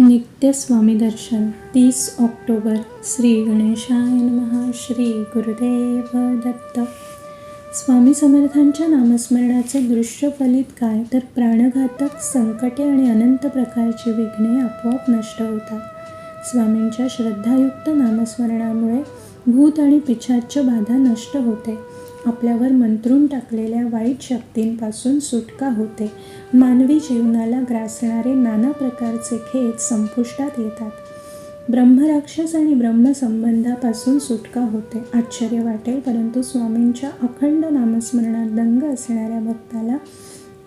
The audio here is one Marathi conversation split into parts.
नित्य स्वामी दर्शन 30 ऑक्टोबर. श्री गणेशाय नमः. श्री गुरुदेव दत्त. स्वामी समर्थांच्या नामस्मरणाचे दृश्य फलित काय, तर प्राणघातक संकटे आणि अनंत प्रकारची विघ्ने आपोआप नष्ट होतात. स्वामींच्या श्रद्धायुक्त नामस्मरणामुळे भूत आणि पिशाच्च बाधा नष्ट होते. आपल्यावर मंत्रून टाकलेल्या वाईट शक्तींपासून सुटका होते. मानवी जीवनाला ग्रासणारे नाना प्रकारचे खेळ संपुष्टात येतात. ब्रह्मराक्षस आणि ब्रह्मसंबंधापासून सुटका होते. आश्चर्य वाटेल, परंतु स्वामींच्या अखंड नामस्मरणात दंग असणाऱ्या भक्ताला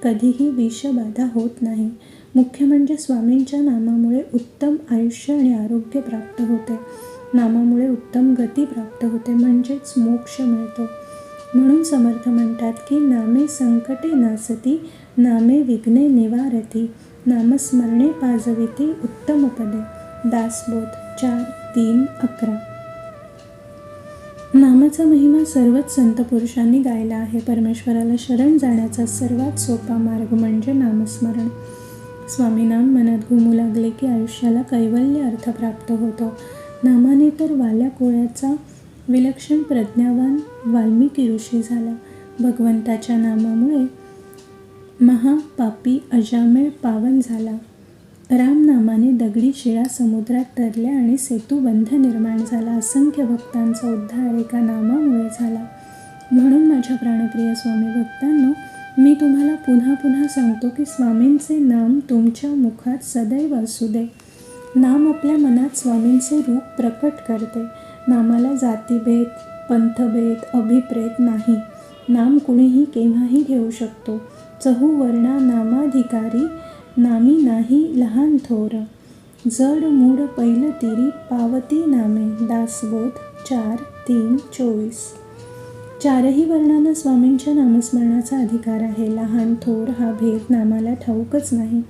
कधीही विषबाधा होत नाही. मुख्य म्हणजे स्वामींच्या नामामुळे उत्तम आयुष्य आणि आरोग्य प्राप्त होते. नामामुळे उत्तम गती प्राप्त होते, म्हणजेच मोक्ष मिळतो. म्हणून समर्थ म्हणतात की नामे संकटे नासती, नामे विघ्ने निवारती, नामस्मरणे पाजविती उत्तम पदे. दासबोध 4:3-11. नामाचा महिमा सर्वच संत पुरुषांनी गायला आहे. परमेश्वराला शरण जाण्याचा सर्वात सोपा मार्ग म्हणजे नामस्मरण. स्वामी नाम मनात घुमू लागले की आयुष्याला कैवल्य अर्थ प्राप्त होतो. नामाने तर वाल्या कोळ्याचा विलक्षण प्रज्ञावान वाल्मिकी ऋषी झाला. भगवंताच्या नामामुळे महापापी अजामेळ पावन झाला. रामनामाने दगडी शिळा समुद्रात तरल्या आणि सेतुबंध निर्माण झाला. असंख्य भक्तांचा उद्धार एका नामामुळे झाला. म्हणून माझ्या प्राणप्रिय स्वामी भक्तांनो, मी तुम्हाला पुन्हा पुन्हा सांगतो की स्वामींचे नाम तुमच्या मुखात सदैव असू दे. नाम आपल्या मनात स्वामींचे रूप प्रकट करते. नामाला जातीभेद, पंथभेद, अभिप्रेत नाही. नाम कुणीही केव्हाही घेऊ शकतो. चहुवर्णा नामाधिकारी, नामी नाही लहान थोर. जड मूड पैल तिरी, पावती नामे. दासबोध 4:3-24. चारही वर्णांना स्वामींच्या नामस्मरणाचा अधिकार आहे. लहान थोर हा भेद नामाला ठाऊकच नाही.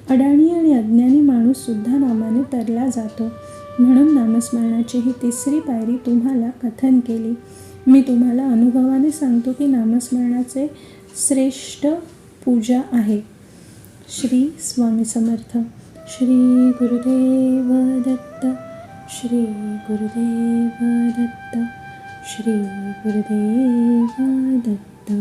अडाणी आणि अज्ञानी माणूस सुद्धा नामाने तरला जातो. म्हणून नामस्मरणाची ही तिसरी पायरी तुम्हाला कथन केली. मी तुम्हाला अनुभवाने सांगतो की नामस्मरणाचे श्रेष्ठ पूजा आहे. श्री स्वामी समर्थ. श्री गुरुदेव दत्त. श्री गुरुदेव दत्त. श्री गुरुदेव दत्त.